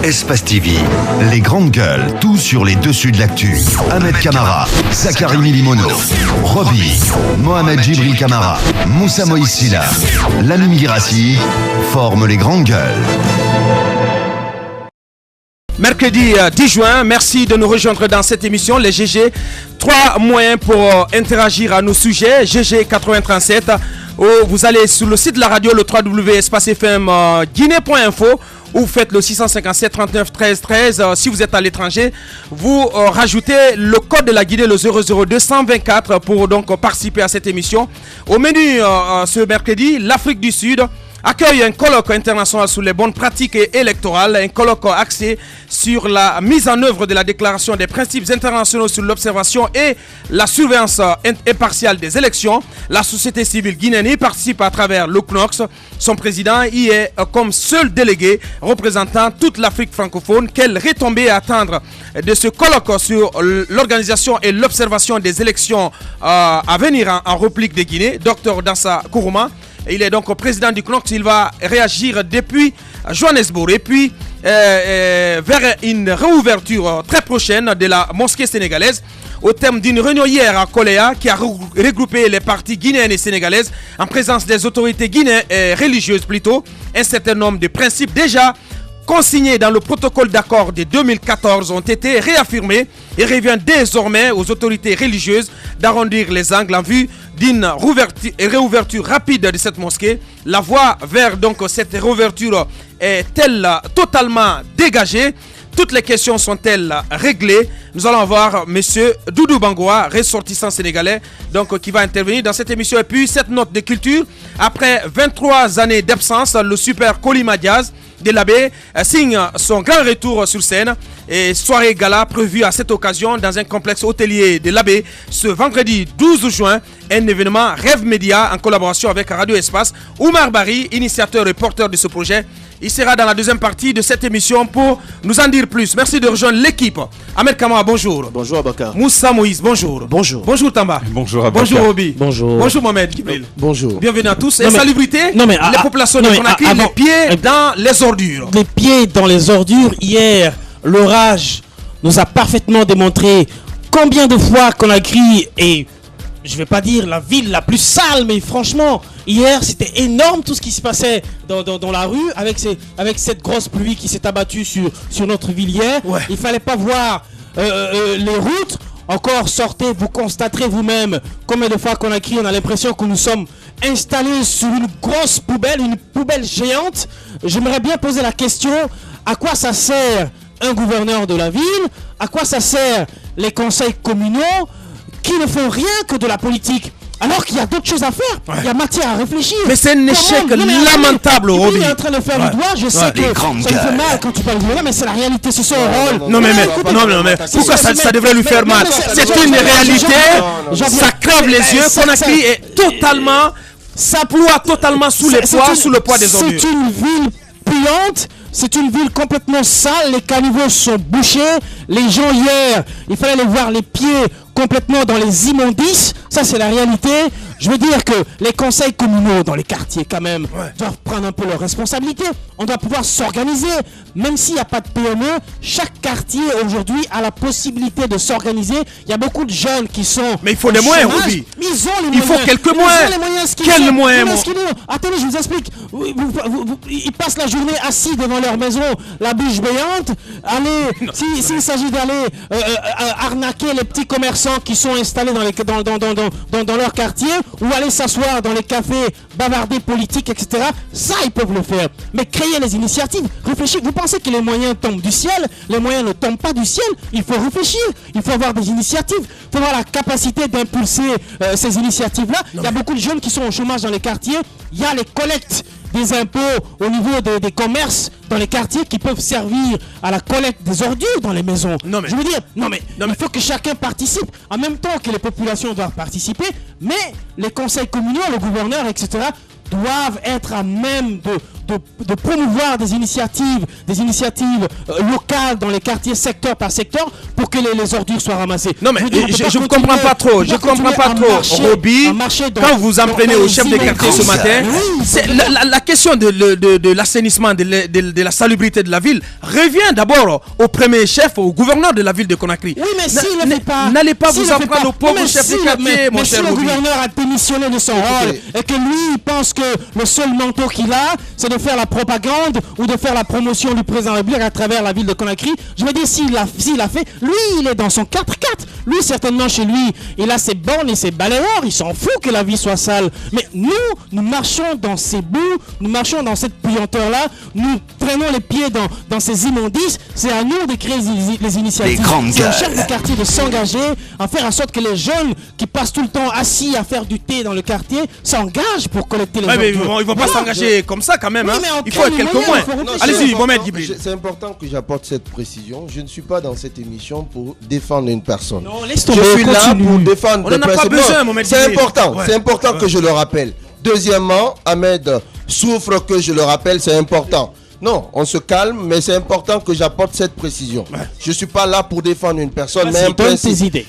Espace TV, les grandes gueules, tout sur les dessus de l'actu. Ahmed Camara, Zachary Milimono, Roby, Mohamed Djibril Camara, Moussa Moïsila, Lamine Girassi forment les grandes gueules. Mercredi 10 juin, merci de nous rejoindre dans cette émission, les GG. 3 moyens pour interagir à nos sujets. GG 8037, vous allez sur le site de la radio, le www.espacefm-guinée.info, ou faites le 657 39 13 13. Si vous êtes à l'étranger, vous rajoutez le code de la Guinée, le 00224, pour donc participer à cette émission. Au menu ce mercredi, l'Afrique du Sud accueille un colloque international sur les bonnes pratiques électorales, un colloque axé sur la mise en œuvre de la déclaration des principes internationaux sur l'observation et la surveillance impartiale des élections. La société civile guinéenne y participe à travers le CNOX. Son président y est comme seul délégué représentant toute l'Afrique francophone. Quelle retombée à attendre de ce colloque sur l'organisation et l'observation des élections à venir en République de Guinée? Dr Dansa Kourouma, il est donc président du CNOX. Il va réagir depuis Johannesburg et puis vers une réouverture très prochaine de la mosquée sénégalaise au terme d'une réunion hier à Koléa qui a regroupé les parties guinéennes et sénégalaises en présence des autorités guinéennes religieuses plutôt. Un certain nombre de principes déjà consignés dans le protocole d'accord de 2014 ont été réaffirmés et revient désormais aux autorités religieuses d'arrondir les angles en vue d'une réouverture rapide de cette mosquée. La voie vers donc cette réouverture est-elle totalement dégagée? Toutes les questions sont-elles réglées? Nous allons voir monsieur Doudou Bangoua, ressortissant sénégalais, donc qui va intervenir dans cette émission. Et puis cette note de culture, après 23 années d'absence, le super Kolima Diaz de l'abbé signe son grand retour sur scène et soirée gala prévue à cette occasion dans un complexe hôtelier de l'abbé ce vendredi 12 juin. Un événement Rêve Média en collaboration avec Radio Espace. Oumar Bari, initiateur et porteur de ce projet, il sera dans la deuxième partie de cette émission pour nous en dire plus. Merci de rejoindre l'équipe. Ahmed Kamara, bonjour. Bonjour Abakar. Moussa Moïse, bonjour. Bonjour. Bonjour Tamba. Bonjour Abakar. Bonjour Roby. Bonjour. Bonjour Mohamed Gibril. Bonjour. Bienvenue à tous. Et salubrité, les populations de Conakry, les pieds dans les ordures. Les pieds dans les ordures. Hier, l'orage nous a parfaitement démontré combien de fois Conakry est, je vais pas dire la ville la plus sale, mais franchement, hier c'était énorme tout ce qui se passait dans la rue avec cette grosse pluie qui s'est abattue sur notre ville hier. Ouais. Il fallait pas voir les routes. Encore sortez, vous constaterez vous-même combien de fois Conakry, on a l'impression que nous sommes installés sur une grosse poubelle, une poubelle géante. J'aimerais bien poser la question, à quoi ça sert un gouverneur de la ville? À quoi ça sert les conseils communaux qui ne font rien que de la politique? Alors qu'il y a d'autres choses à faire, il y a matière à réfléchir. Mais c'est un échec lamentable, Roby. Il est en train de faire le doigt, je sais que ça me fait mal quand tu parles de là, mais c'est la réalité, c'est son rôle. Non mais pourquoi ça devrait lui faire mal? C'est une réalité, ça crève les yeux. Conakry est totalement, ça ploie totalement sous le poids des ordures. C'est une ville puante. C'est une ville complètement sale, les caniveaux sont bouchés. Les gens hier, il fallait les voir les pieds complètement dans les immondices. Ça c'est la réalité. Je veux dire que les conseils communaux dans les quartiers quand même doivent prendre un peu leurs responsabilités. On doit pouvoir s'organiser. Même s'il n'y a pas de PME, chaque quartier aujourd'hui a la possibilité de s'organiser. Il y a beaucoup de jeunes qui sont... Mais il faut des moyens, Roby. Ils ont les moyens. Il faut quelques moyens. Quels moyens? Attendez, je vous explique. Ils passent la journée assis devant leur maison, la bouche béante. Allez, s'il s'agit d'aller arnaquer les petits commerçants qui sont installés dans leur quartier, ou aller s'asseoir dans les cafés, bavarder politique, etc. Ça, ils peuvent le faire. Mais créer les initiatives, réfléchir. Vous pensez que les moyens tombent du ciel? Les moyens ne tombent pas du ciel. Il faut réfléchir. Il faut avoir des initiatives. Il faut avoir la capacité d'impulser ces initiatives-là. Il y a beaucoup de jeunes qui sont au chômage dans les quartiers. Il y a les collectes des impôts au niveau des commerces dans les quartiers qui peuvent servir à la collecte des ordures dans les maisons. Je veux dire, il faut que chacun participe en même temps que les populations doivent participer, mais les conseils communaux, le gouverneur, etc. doivent être à même de promouvoir des initiatives locales dans les quartiers, secteur par secteur, pour que les ordures soient ramassées. Non mais je ne comprends pas trop, Roby, quand vous en prenez au chef des quartiers ce matin, la question de l'assainissement, de la salubrité de la ville revient d'abord au premier chef, au gouverneur de la ville de Conakry. Oui, mais s'il ne fait pas... N'allez pas vous en prendre au pauvre chef de quartier, mon cher Roby. Si le gouverneur a démissionné de son rôle et que lui, il pense que le seul manteau qu'il a, c'est de faire la propagande ou de faire la promotion du président de la République à travers la ville de Conakry, je me dis, s'il a fait, lui, il est dans son 4x4. Lui, certainement, chez lui, il a ses bornes et ses balayeurs, il s'en fout que la vie soit sale. Mais nous marchons dans ces bouts, nous marchons dans cette puanteur-là, nous traînons les pieds dans ces immondices. C'est à nous de créer les initiatives. C'est au chef de quartier de s'engager, à faire en sorte que les jeunes qui passent tout le temps assis à faire du thé dans le quartier s'engagent pour collecter les ordures. Mais ils ne vont pas s'engager comme ça quand même. Oui, il faut quelques moyens. Allez-y, Mohamed Djibril. C'est important que j'apporte cette précision. Je ne suis pas dans cette émission pour défendre une personne. Non, laisse tomber, je suis là pour défendre des personnes. Besoin, Mohamed c'est important, c'est important que je le rappelle. Deuxièmement, Ahmed souffre, que je le rappelle, c'est important. Non, on se calme, mais c'est important que j'apporte cette précision. Je ne suis pas là pour défendre une personne, mais un principe.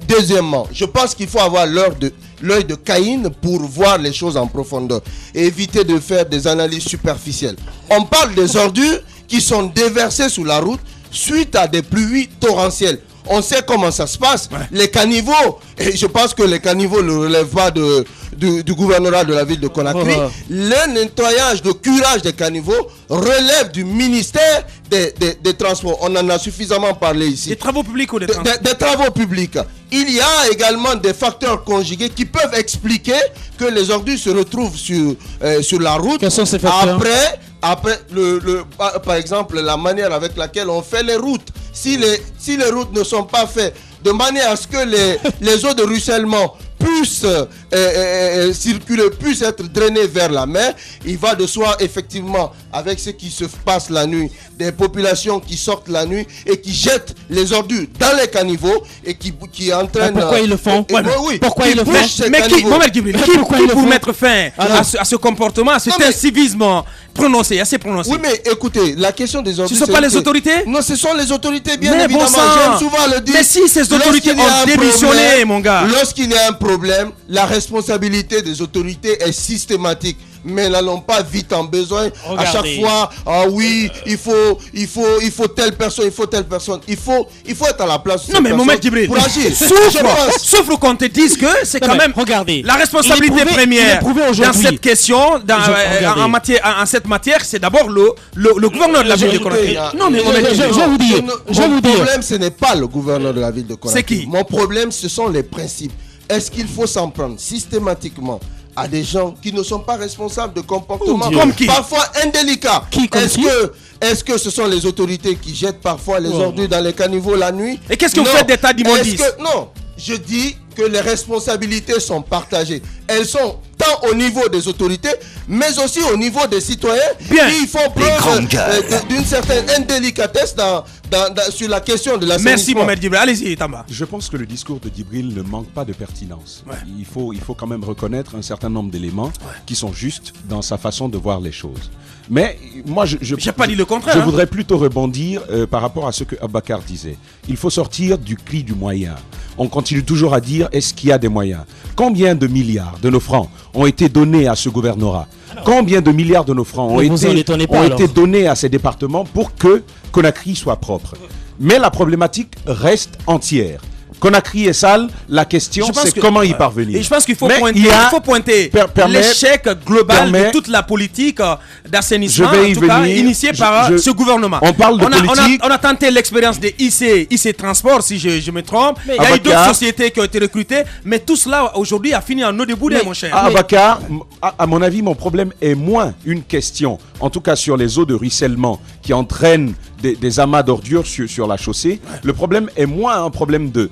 Deuxièmement, je pense qu'il faut avoir l'œil de Caïn pour voir les choses en profondeur et éviter de faire des analyses superficielles. On parle des ordures qui sont déversées sous la route suite à des pluies torrentielles. On sait comment ça se passe. Les caniveaux, et je pense que les caniveaux ne relèvent pas du gouvernorat de la ville de Conakry. Le nettoyage, le curage des caniveaux relève du ministère des Transports. On en a suffisamment parlé ici. Des travaux publics ou des transports? Des travaux publics. Il y a également des facteurs conjugués qui peuvent expliquer que les ordures se retrouvent sur la route. Quels sont ces facteurs? Après par exemple, la manière avec laquelle on fait les routes. Si les routes ne sont pas faites de manière à ce que les eaux de ruissellement puissent circuler, puissent être drainées vers la mer, il va de soi effectivement, avec ce qui se passe la nuit, des populations qui sortent la nuit et qui jettent les ordures dans les caniveaux et qui entraînent... Mais pourquoi ils le font? Pourquoi ils le font? Mais qui, pour mettre fin à ce comportement, à cet incivisme prononcé, assez prononcé? Oui, mais écoutez, la question des ordures... Ce ne sont pas les autorités? Non, ce sont les autorités, bien mais évidemment. J'aime souvent le dire. Mais si ces autorités ont démissionné, mon gars. Lorsqu'il y a un problème, la responsabilité des autorités est systématique. Mais n'allons pas vite en besoin. Regardez. À chaque fois, oui, il faut telle personne, il faut telle personne. Il faut être à la place de non, mais Mohamed Djibril, pour agir. Souffre qu'on te dise que c'est quand même regardez, la responsabilité première dans cette question, en cette matière, c'est d'abord le gouverneur de la ville de Conakry. Non, mais je vais vous dire. Mon problème, ce n'est pas le gouverneur de la ville de Conakry. C'est qui? Mon problème, ce sont les principes. Est-ce qu'il faut s'en prendre systématiquement à des gens qui ne sont pas responsables de comportements parfois indélicats? Est-ce que ce sont les autorités qui jettent parfois les ordures dans les caniveaux la nuit? Et qu'est-ce que vous faites d'état d'immondice? Non, je dis que les responsabilités sont partagées. Elles sont tant au niveau des autorités, mais aussi au niveau des citoyens qui font preuve d'une certaine indélicatesse sur la question de l'assainissement. Merci Mohamed Djibril. Allez-y, Tamba. Je pense que le discours de Djibril ne manque pas de pertinence. Il faut quand même reconnaître un certain nombre d'éléments qui sont justes dans sa façon de voir les choses. Mais moi, j'ai pas dit le contraire. Je voudrais plutôt rebondir par rapport à ce que Abakar disait. Il faut sortir du cri du moyen. On continue toujours à dire, est-ce qu'il y a des moyens? Combien de milliards de nos francs ont été donnés à ce gouvernorat? Combien de milliards de nos francs ont été donnés à ces départements pour que Conakry soit propre? Mais la problématique reste entière. Conakry est sale, la question c'est comment y parvenir. Et je pense qu'il faut pointer l'échec global de toute la politique d'assainissement, en tout cas initiée par ce gouvernement. On parle de politique. On a tenté l'expérience des IC Transport, si je me trompe. Il y a eu d'autres sociétés qui ont été recrutées, mais tout cela aujourd'hui a fini en eau de boudin, mon cher. Abakar, à mon avis, mon problème est moins une question, en tout cas sur les eaux de ruissellement qui entraînent des amas d'ordures sur la chaussée. Le problème est moins un problème de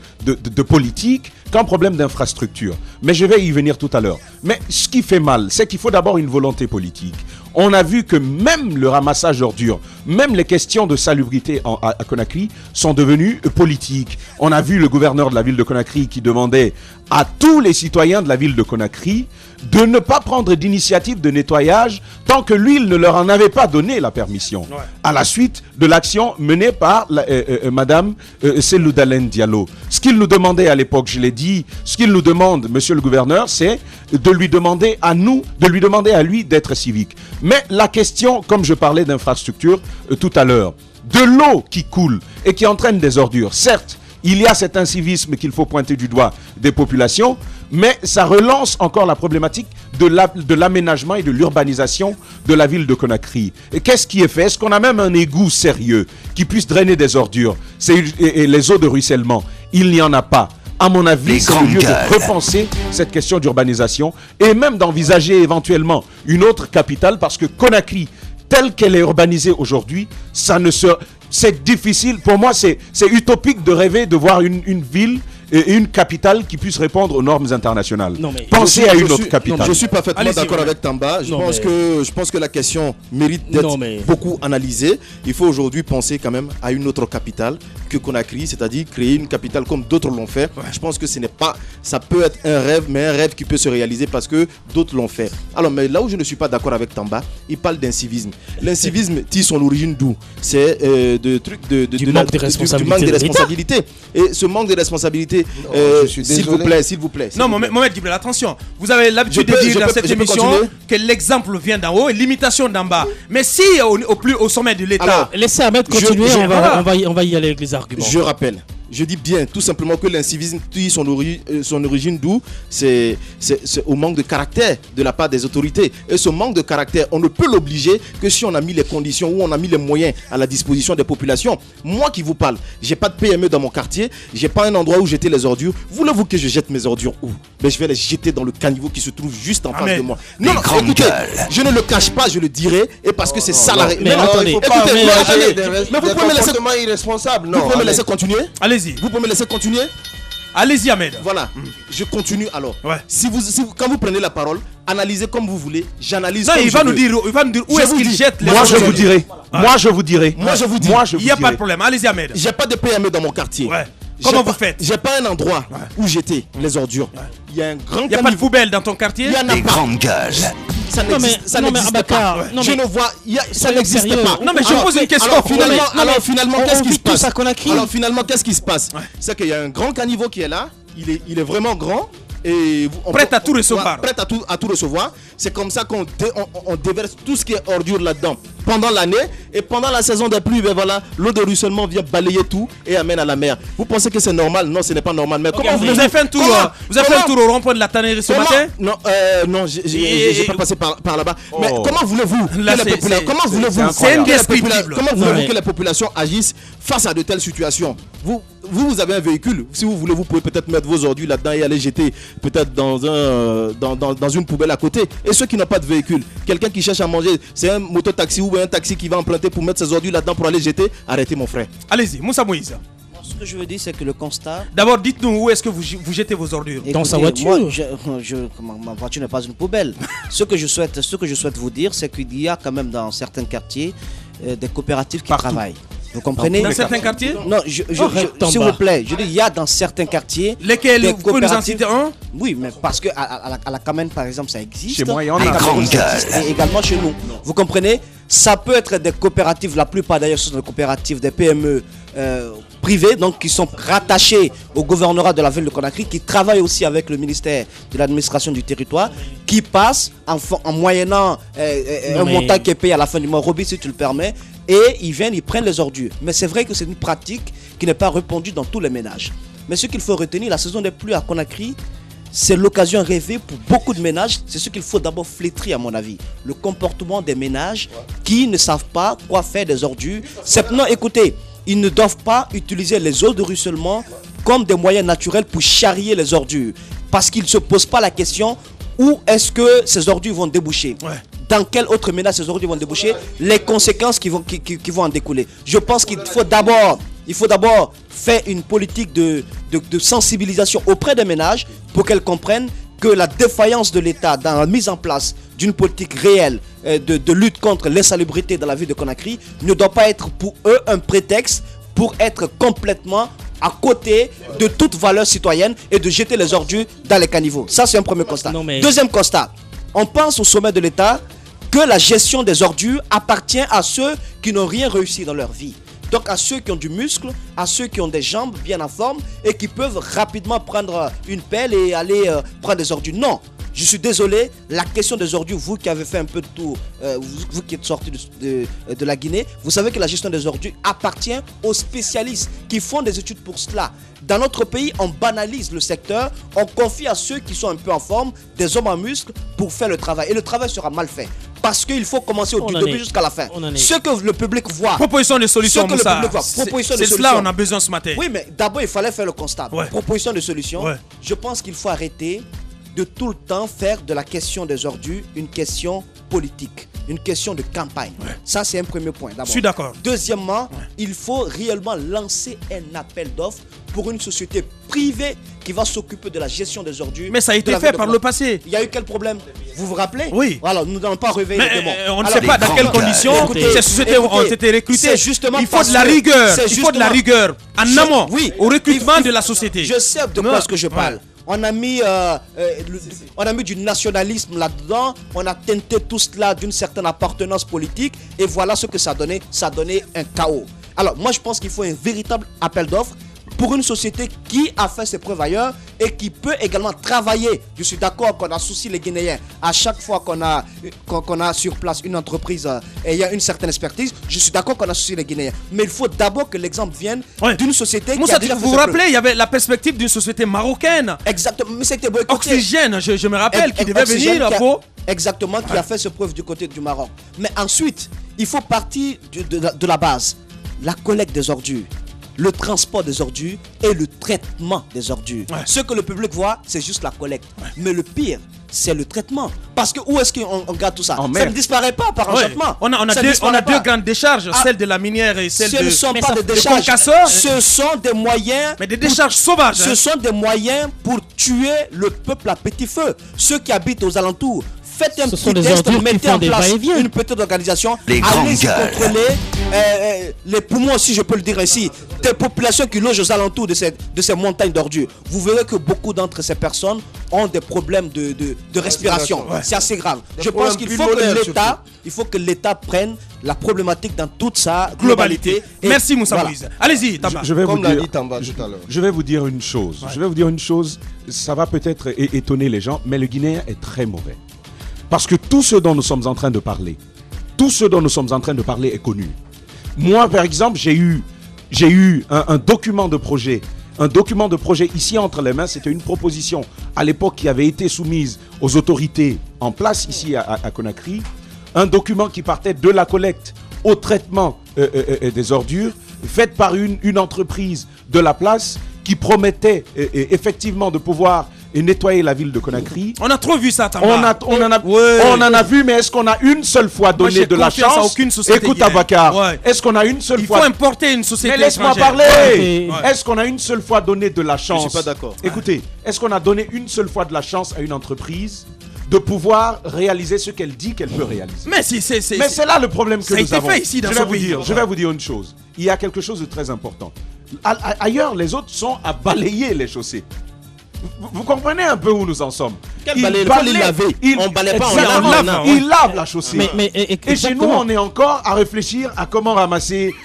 politique qu'un problème d'infrastructure. Mais je vais y venir tout à l'heure. Mais ce qui fait mal, c'est qu'il faut d'abord une volonté politique. On a vu que même le ramassage d'ordures, même les questions de salubrité à Conakry sont devenues politiques. On a vu le gouverneur de la ville de Conakry qui demandait à tous les citoyens de la ville de Conakry de ne pas prendre d'initiative de nettoyage tant que lui, il ne leur en avait pas donné la permission. À la suite de l'action menée par Madame Seloudalen Diallo. Ce qu'il nous demandait à l'époque, je l'ai dit, ce qu'il nous demande, monsieur le gouverneur, c'est de lui demander à nous, de lui demander à lui d'être civique. Mais la question, comme je parlais d'infrastructure tout à l'heure, de l'eau qui coule et qui entraîne des ordures, certes, il y a cet incivisme qu'il faut pointer du doigt des populations, mais ça relance encore la problématique de l'aménagement et de l'urbanisation de la ville de Conakry. Et qu'est-ce qui est fait? Est-ce qu'on a même un égout sérieux qui puisse drainer des ordures et les eaux de ruissellement? Il n'y en a pas. À mon avis, c'est le lieu de repenser cette question d'urbanisation et même d'envisager éventuellement une autre capitale, parce que Conakry, telle qu'elle est urbanisée aujourd'hui, c'est difficile. Pour moi, c'est utopique de rêver de voir une ville et une capitale qui puisse répondre aux normes internationales. Pensez à une autre capitale. Je suis parfaitement d'accord avec Tamba. Je pense que la question mérite d'être beaucoup analysée. Il faut aujourd'hui penser quand même à une autre capitale que Conakry, c'est-à-dire créer une capitale comme d'autres l'ont fait. Je pense que ça peut être un rêve, mais un rêve qui peut se réaliser parce que d'autres l'ont fait. Alors, mais là où je ne suis pas d'accord avec Tamba, il parle d'incivisme. L'incivisme tire son origine d'où? C'est du manque de responsabilité. Et ce manque de responsabilité, s'il vous plaît. Non, Mohamed Djibril, attention. Vous avez l'habitude de dire dans cette émission que l'exemple vient d'en haut et l'imitation d'en bas. Mais si au sommet de l'État... Laissez Ahmed continuer, on va y aller avec les arguments. Je rappelle. Je dis bien tout simplement que l'incivisme tire son origine d'où? C'est au manque de caractère de la part des autorités. Et ce manque de caractère, on ne peut l'obliger que si on a mis les conditions ou on a mis les moyens à la disposition des populations. Moi qui vous parle, j'ai pas de PME dans mon quartier, j'ai pas un endroit où jeter les ordures. Voulez-vous que je jette mes ordures où? Mais je vais les jeter dans le caniveau qui se trouve juste en face de moi. Non, écoutez, je ne le cache pas, je le dirai, et parce que c'est ça la... Mais attendez, mais vous pouvez me laisser... irresponsable. Vous pouvez me laisser continuer? Allez-y. Vous pouvez me laisser continuer? Allez-y, Ahmed. Voilà, je continue alors. Ouais. Quand vous prenez la parole, analysez comme vous voulez. J'analyse. Non, comme il va nous dire où est-ce qu'il jette les... Moi, je vous dirai. Moi, je vous dis. Il n'y a pas de problème. Allez-y, Ahmed. J'ai pas de PME dans mon quartier. Ouais. Comment vous faites? J'ai pas un endroit où jeter les ordures. Il y a un grand Il n'y a pas de poubelle dans ton quartier? Il y en a Les grandes gueules. Ça n'existe pas. Je ne vois, ça n'existe pas. Non, mais je pose une question. Alors finalement, qu'est-ce qui se passe? Alors finalement, qu'est-ce qui se passe? C'est qu'il y a un grand caniveau qui est là. Il est vraiment grand. Et prêt à tout recevoir. Prêt à tout recevoir. C'est comme ça qu'on déverse tout ce qui est ordure là-dedans pendant l'année. Et pendant la saison des pluies, ben voilà, l'eau de ruissellement vient balayer tout et amène à la mer. Vous pensez que c'est normal? Non, ce n'est pas normal. Mais comment vous avez fait un tour? Vous avez fait un tour au rond-point de la tannerie ce matin? Non, j'ai pas passé par là-bas. Mais comment voulez-vous que les populations agissent face à de telles situations? Vous avez un véhicule. Si vous voulez, vous pouvez peut-être mettre vos ordures là-dedans et aller jeter peut-être dans une poubelle à côté. Et ceux qui n'ont pas de véhicule, quelqu'un qui cherche à manger, c'est un mototaxi ou un taxi qui va emprunter pour mettre ses ordures là-dedans pour aller jeter. Arrêtez, mon frère. Allez-y, Moussa Moïse. Ce que je veux dire, c'est que le constat... D'abord, dites-nous où est-ce que vous jetez vos ordures? Écoutez, dans sa voiture. Moi, ma voiture n'est pas une poubelle. Ce que je souhaite vous dire, c'est qu'il y a quand même dans certains quartiers des coopératives qui travaillent. Vous comprenez? Dans certains quartiers? Non, s'il vous plaît, je dis, il y a dans certains quartiers... Lesquels? Vous pouvez nous en citer un? Oui, mais parce qu'à la Kamene, par exemple, ça existe. Chez moi, il y en a. Et également chez nous. Vous comprenez? Ça peut être des coopératives, la plupart d'ailleurs ce sont des coopératives, des PME privées, donc qui sont rattachées au gouvernorat de la ville de Conakry, qui travaillent aussi avec le ministère de l'administration du territoire, qui passent en moyennant un montant qui est payé à la fin du mois, Roby, si tu le permets, et ils viennent, ils prennent les ordures. Mais c'est vrai que c'est une pratique qui n'est pas répandue dans tous les ménages. Mais ce qu'il faut retenir, la saison des pluies à Conakry, c'est l'occasion rêvée pour beaucoup de ménages. C'est ce qu'il faut d'abord flétrir, à mon avis. Le comportement des ménages qui ne savent pas quoi faire des ordures. Non, écoutez, ils ne doivent pas utiliser les eaux de ruissellement comme des moyens naturels pour charrier les ordures. Parce qu'ils ne se posent pas la question où est-ce que ces ordures vont déboucher. Dans quel autre ménage ces ordures vont déboucher, les conséquences qui vont en découler. Je pense qu'il faut d'abord faire une politique de sensibilisation auprès des ménages pour qu'elles comprennent que la défaillance de l'État dans la mise en place d'une politique réelle de lutte contre l'insalubrité dans la ville de Conakry ne doit pas être pour eux un prétexte pour être complètement à côté de toute valeur citoyenne et de jeter les ordures dans les caniveaux. Ça, c'est un premier constat. Deuxième constat, on pense au sommet de l'État que la gestion des ordures appartient à ceux qui n'ont rien réussi dans leur vie. Donc à ceux qui ont du muscle, à ceux qui ont des jambes bien en forme et qui peuvent rapidement prendre une pelle et aller prendre des ordures. Non, je suis désolé, la question des ordures, vous qui avez fait un peu de tout, vous qui êtes sorti de la Guinée, vous savez que la gestion des ordures appartient aux spécialistes qui font des études pour cela. Dans notre pays, on banalise le secteur, on confie à ceux qui sont un peu en forme, des hommes en muscle, pour faire le travail. Et le travail sera mal fait. Parce qu'il faut commencer du début jusqu'à la fin. Ce que le public voit. Proposition de solution, Moussa. C'est cela on a besoin ce matin. Oui, mais d'abord, il fallait faire le constat. Ouais. Proposition de solution. Ouais. Je pense qu'il faut arrêter de tout le temps faire de la question des ordures une question politique, une question de campagne. Ouais. Ça, c'est un premier point. Je suis d'accord. Deuxièmement, il faut réellement lancer un appel d'offres pour une société privée qui va s'occuper de la gestion des ordures. Mais ça a été fait par le passé. Il y a eu quel problème? Vous vous rappelez? Oui. Voilà, nous n'allons pas réveiller les démons. On ne sait pas dans quelles conditions ces sociétés ont été recrutées. Il faut de la rigueur. Il faut de la rigueur en amont, au recrutement de la société. Je sais de quoi est-ce que je parle. On a mis du nationalisme là-dedans, on a teinté tout cela d'une certaine appartenance politique et voilà ce que ça a donné. Ça a donné un chaos. Alors moi je pense qu'il faut un véritable appel d'offres pour une société qui a fait ses preuves ailleurs et qui peut également travailler. Je suis d'accord qu'on associe les Guinéens à chaque fois qu'on a sur place une entreprise ayant une certaine expertise. Je suis d'accord qu'on associe les Guinéens. Mais il faut d'abord que l'exemple vienne d'une société Moussa, qui a vous vous rappelez, il y avait la perspective d'une société marocaine. Exactement. Mais c'était Oxygène, je me rappelle, qui devait venir pour... Exactement, qui a fait ses preuves du côté du Maroc. Mais ensuite, il faut partir de la base. La collecte des ordures, le transport des ordures et le traitement des ordures. Ouais. Ce que le public voit, c'est juste la collecte. Ouais. Mais le pire, c'est le traitement. Parce que où est-ce qu'on garde tout ça? Ça ne disparaît pas par enchantement. On a deux grandes décharges, celle de la minière et celle de... Ce ne sont pas des décharges. Ce sont des moyens... Mais des décharges sauvages. Ce sont des moyens pour tuer le peuple à petit feu. Ceux qui habitent aux alentours. Faites un petit test, mettez en place une petite organisation, allez contrôler les poumons, si je peux le dire ainsi, des populations qui logent aux alentours de ces montagnes d'ordures. Vous verrez que beaucoup d'entre ces personnes ont des problèmes de respiration. Ouais. C'est assez grave. Je pense qu'il faut que l'État prenne la problématique dans toute sa globalité. Merci Moussa Moïse. Allez-y, Tamba. Je vais vous dire une chose. Ouais. Je vais vous dire une chose. Ça va peut-être étonner les gens, mais le Guinéen est très mauvais. Parce que tout ce dont nous sommes en train de parler, est connu. Moi, par exemple, j'ai eu un document de projet. Un document de projet ici entre les mains, c'était une proposition à l'époque qui avait été soumise aux autorités en place ici à Conakry. Un document qui partait de la collecte au traitement des ordures, faite par une entreprise de la place qui promettait effectivement de pouvoir nettoyer la ville de Conakry. On a trop vu ça, Tamba. On en a vu, mais est-ce qu'on a une seule fois donné de la chance? Écoute, Abakar, est-ce qu'on a une seule fois... Il faut importer une société étrangère. Mais laisse-moi parler. Est-ce qu'on a une seule fois donné de la chance? Je suis pas d'accord. Écoutez, est-ce qu'on a donné une seule fois de la chance à une entreprise de pouvoir réaliser ce qu'elle dit qu'elle peut réaliser? Mais c'est là le problème que nous avons. Fait ici dans je vais vous dire une chose. Il y a quelque chose de très important. Ailleurs, les autres sont à balayer les chaussées. Vous comprenez un peu où nous en sommes? On balaye pas, il lave la chaussée. Et chez nous, on est encore à réfléchir à comment ramasser.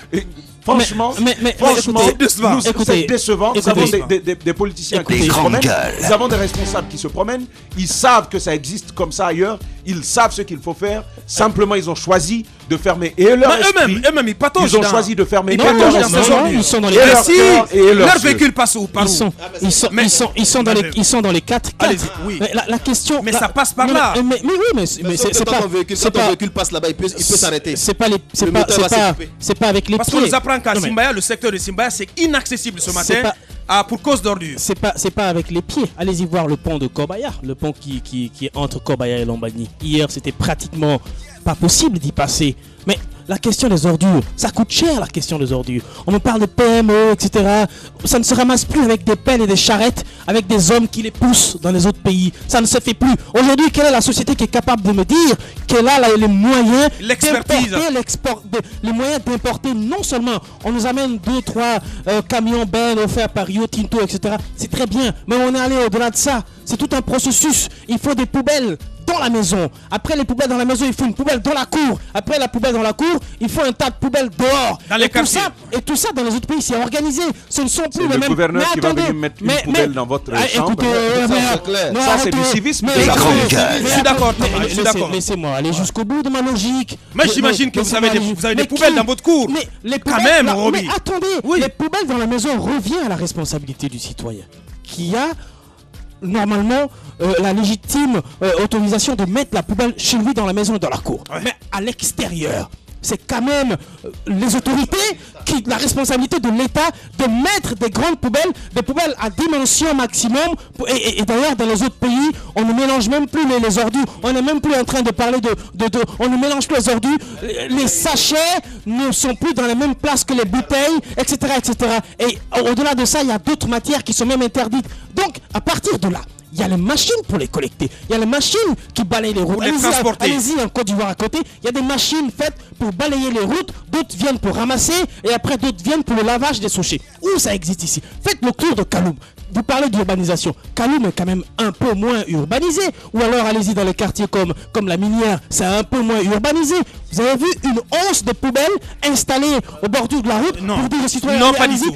Franchement, c'est décevant. Nous avons des politiciens qui se promènent. Nous avons des responsables qui se promènent. Ils savent que ça existe comme ça ailleurs. Ils savent ce qu'il faut faire. Simplement, ils ont choisi de fermer. Et eux-mêmes, ils patauchent. Ils ont choisi de fermer. Ils sont dans les leurs véhicules passent où? Ils sont dans les 4. La question. Mais ça passe par là. Mais oui, mais c'est pas. Quand ton véhicule passe là-bas, il peut s'arrêter. C'est pas avec les pieds. Parce qu'on nous apprend qu'à Simbaya, le secteur de Simbaya, c'est inaccessible ce matin pour cause d'ordures. C'est pas avec les pieds. Allez-y voir le pont de Korbaya, le pont qui est entre Korbaya et Lombagny. Hier, c'était pratiquement pas possible d'y passer. Mais la question des ordures. Ça coûte cher, la question des ordures. On me parle de PME, etc. Ça ne se ramasse plus avec des pelles et des charrettes, avec des hommes qui les poussent dans les autres pays. Ça ne se fait plus. Aujourd'hui, quelle est la société qui est capable de me dire qu'elle a les moyens les moyens d'importer? Non seulement on nous amène 2-3 camions bennes offerts par Rio Tinto, etc. C'est très bien, mais on est allé au-delà de ça. C'est tout un processus. Il faut des poubelles dans la maison. Après les poubelles dans la maison, il faut une poubelle dans la cour. Après la poubelle dans la cour, il faut un tas de poubelles dehors. Dans les quartiers. Tout ça dans les autres pays, c'est organisé. Ce ne sont plus les mêmes. C'est le gouverneur qui va venir mettre une poubelle dans votre chambre. Écoutez, ça c'est du civisme. Je suis d'accord. Laissez-moi aller jusqu'au bout de ma logique. Mais j'imagine que vous avez des poubelles dans votre cour. Mais les poubelles, quand même, Roby. Mais attendez, les poubelles dans la maison revient à la responsabilité du citoyen qui a normalement la légitime autorisation de mettre la poubelle chez lui dans la maison et dans la cour. Mais à l'extérieur, c'est quand même les autorités qui la responsabilité de l'État de mettre des grandes poubelles, des poubelles à dimension maximum. Et d'ailleurs, dans les autres pays, on ne mélange même plus les ordures. On n'est même plus en train de parler on ne mélange plus les ordures. Les sachets ne sont plus dans la même place que les bouteilles, etc., etc. Et au-delà de ça, il y a d'autres matières qui sont même interdites. Donc, à partir de là, il y a les machines pour les collecter. Il y a les machines qui balayent les routes. Pour les transporter. Allez-y en Côte d'Ivoire à côté. Il y a des machines faites pour balayer les routes. D'autres viennent pour ramasser. Et après, d'autres viennent pour le lavage des déchets. Où ça existe ici? Faites le tour de Kaloum. Vous parlez d'urbanisation. Kaloum est quand même un peu moins urbanisé. Ou alors allez-y dans les quartiers comme la Minière. C'est un peu moins urbanisé. Vous avez vu une once de poubelles installées au bordure de la route pour dire aux citoyens, non, pas du tout.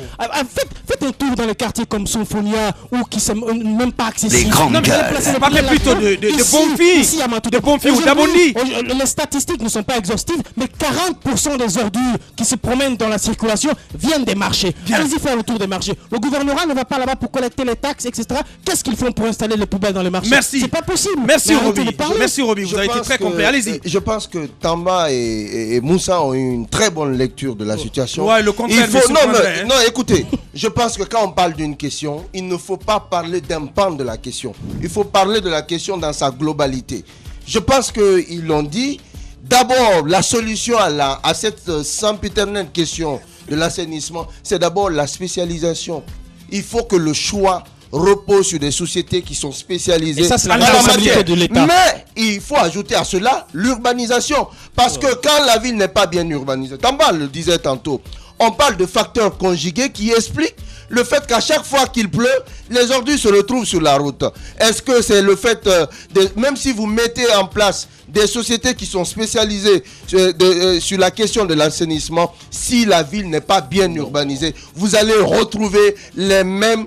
Faites un tour dans les quartiers comme Sonfonia ou qui sont même pas accessibles. Les grandes gueules. Parlez plutôt de Bonfils ou d'Abondi. Les statistiques ne sont pas exhaustives, mais 40% des ordures qui se promènent dans la circulation viennent des marchés. Allez-y faire le tour des marchés. Le gouvernement ne va pas là-bas pour collecter les taxes, etc. Qu'est-ce qu'ils font pour installer les poubelles dans les marchés? Merci. C'est pas possible. Merci Roby. Merci Roby. Vous avez été très complet. Allez-y. Je pense que Tamba et Moussa ont eu une très bonne lecture de la situation. Ouais, le contraire. Non, écoutez, je pense que quand on parle d'une question, il ne faut pas parler d'un pan de la question. Il faut parler de la question dans sa globalité. Je pense qu'ils l'ont dit. D'abord, la solution à cette sempiternelle question de l'assainissement, c'est d'abord la spécialisation. Il faut que le choix repose sur des sociétés qui sont spécialisées. Et ça, c'est la responsabilité de l'État. Mais il faut ajouter à cela l'urbanisation. Parce que quand la ville n'est pas bien urbanisée, Tamba le disait tantôt, on parle de facteurs conjugués qui expliquent le fait qu'à chaque fois qu'il pleut, les ordures se retrouvent sur la route. Est-ce que c'est le fait, même si vous mettez en place des sociétés qui sont spécialisées sur la question de l'assainissement, si la ville n'est pas bien urbanisée, vous allez retrouver les mêmes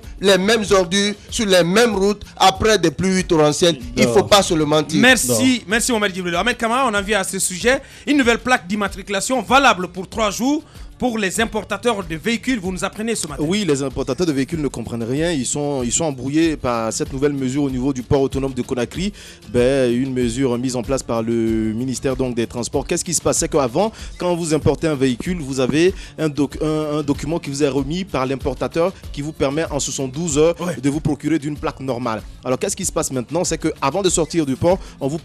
ordures sur les mêmes routes après des pluies torrentielles. Il ne faut pas se le mentir. Merci Mohamed Djibril. Ahmed Kamara, on en vient à ce sujet. Une nouvelle plaque d'immatriculation valable pour 3 jours. Pour les importateurs de véhicules, vous nous apprenez ce matin. Oui, les importateurs de véhicules ne comprennent rien. Ils sont embrouillés par cette nouvelle mesure au niveau du port autonome de Conakry. Une mesure mise en place par le ministère des Transports. Qu'est-ce qui se passe? C'est qu'avant, quand vous importez un véhicule, vous avez un document qui vous est remis par l'importateur qui vous permet en 72 heures de vous procurer d'une plaque normale. Alors qu'est-ce qui se passe maintenant? C'est qu'avant de sortir du port, on vous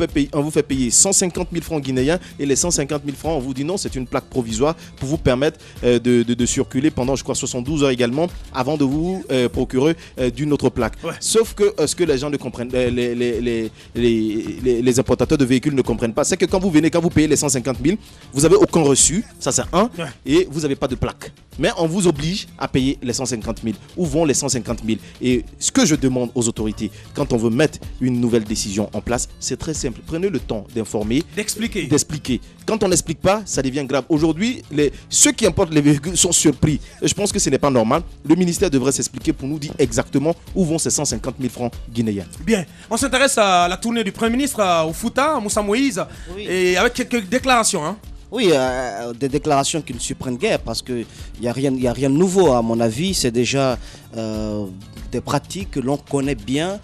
fait payer 150 000 francs guinéens et les 150 000 francs, on vous dit non, c'est une plaque provisoire pour vous permettre de circuler pendant, je crois, 72 heures également avant de vous procurer d'une autre plaque. Sauf que ce que les gens ne comprennent, les importateurs de véhicules ne comprennent pas, c'est que quand vous payez les 150 000, vous n'avez aucun reçu, ça c'est un, et vous n'avez pas de plaque. Mais on vous oblige à payer les 150 000. Où vont les 150 000? Et ce que je demande aux autorités, quand on veut mettre une nouvelle décision en place, c'est très simple. Prenez le temps d'informer, d'expliquer. Quand on n'explique pas, ça devient grave. Aujourd'hui, ceux qui importent les véhicules sont surpris. Et je pense que ce n'est pas normal. Le ministère devrait s'expliquer pour nous dire exactement où vont ces 150 000 francs guinéens. Bien, on s'intéresse à la tournée du Premier ministre au Fouta, Moussa Moïse, et avec quelques déclarations. Oui, des déclarations qui ne surprennent guère parce qu'il n'y a rien de nouveau à mon avis. C'est déjà des pratiques que l'on connaît bien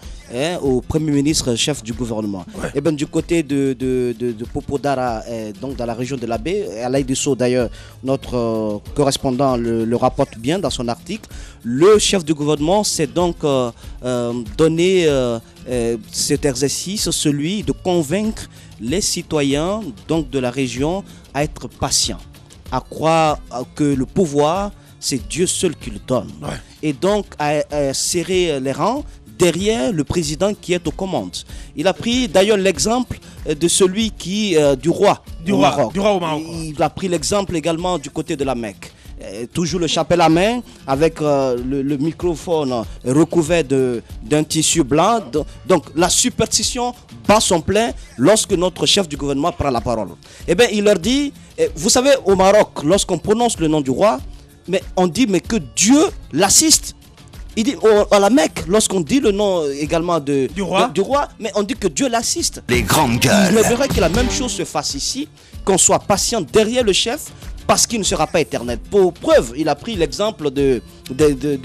au Premier ministre, chef du gouvernement. Et du côté de Popodara, donc dans la région de la baie, Alaï Dusso d'ailleurs, notre correspondant le rapporte bien dans son article, le chef du gouvernement s'est donc donné cet exercice, celui de convaincre les citoyens donc de la région à être patients, à croire que le pouvoir, c'est Dieu seul qui le donne. Ouais. Et donc à serrer les rangs derrière le président qui est aux commandes. Il a pris d'ailleurs l'exemple de celui du roi au Maroc. Il a pris l'exemple également du côté de la Mecque. Toujours le chapelet à main avec le microphone recouvert d'un tissu blanc. Donc la superstition bat son plein lorsque notre chef du gouvernement prend la parole. Eh bien, il leur dit, vous savez, au Maroc, lorsqu'on prononce le nom du roi, mais on dit que Dieu l'assiste. Il dit à la Mecque, lorsqu'on dit le nom également du roi, mais on dit que Dieu l'assiste. Les grandes gueules. Il aimerait que la même chose se fasse ici, qu'on soit patient derrière le chef, parce qu'il ne sera pas éternel. Pour preuve, il a pris l'exemple du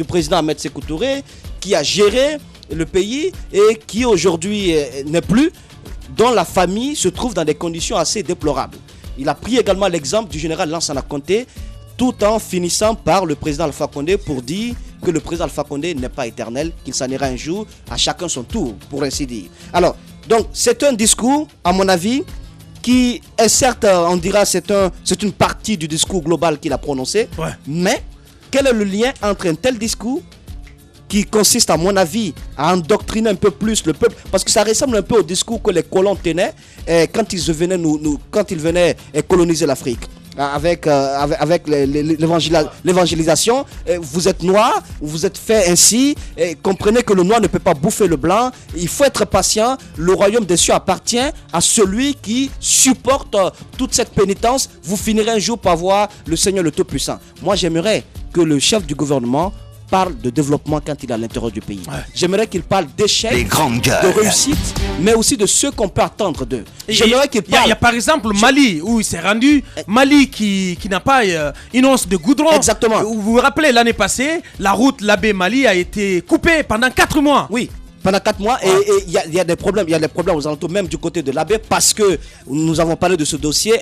président Ahmed Sékou Touré, qui a géré le pays et qui aujourd'hui n'est plus, dont la famille se trouve dans des conditions assez déplorables. Il a pris également l'exemple du général Lansana Conté, tout en finissant par le président Alpha Condé pour dire que le président Alpha Condé n'est pas éternel, qu'il s'en ira un jour, à chacun son tour, pour ainsi dire. Alors, donc, c'est un discours, à mon avis, qui est certes, on dira, c'est une partie du discours global qu'il a prononcé, ouais. Mais quel est le lien entre un tel discours qui consiste, à mon avis, à endoctriner un peu plus le peuple, parce que ça ressemble un peu au discours que les colons tenaient quand ils venaient coloniser l'Afrique. Avec l'évangélisation, vous êtes noir, vous êtes fait ainsi, comprenez que le noir ne peut pas bouffer le blanc, il faut être patient, le royaume des cieux appartient à celui qui supporte toute cette pénitence, vous finirez un jour par voir le Seigneur le Tout-Puissant. Moi j'aimerais que le chef du gouvernement parle de développement quand il est à l'intérieur du pays. Ouais. J'aimerais qu'il parle d'échecs, de réussite, mais aussi de ce qu'on peut attendre d'eux. J'aimerais qu'il parle... Il y a par exemple Mali, où il s'est rendu. Mali qui n'a pas une once de goudron. Exactement. Vous vous rappelez, l'année passée, la route Labé-Mali a été coupée pendant 4 mois. Oui. Pendant 4 mois, ouais. Et il y a des problèmes, aux alentours même du côté de l'Abbé, parce que nous avons parlé de ce dossier,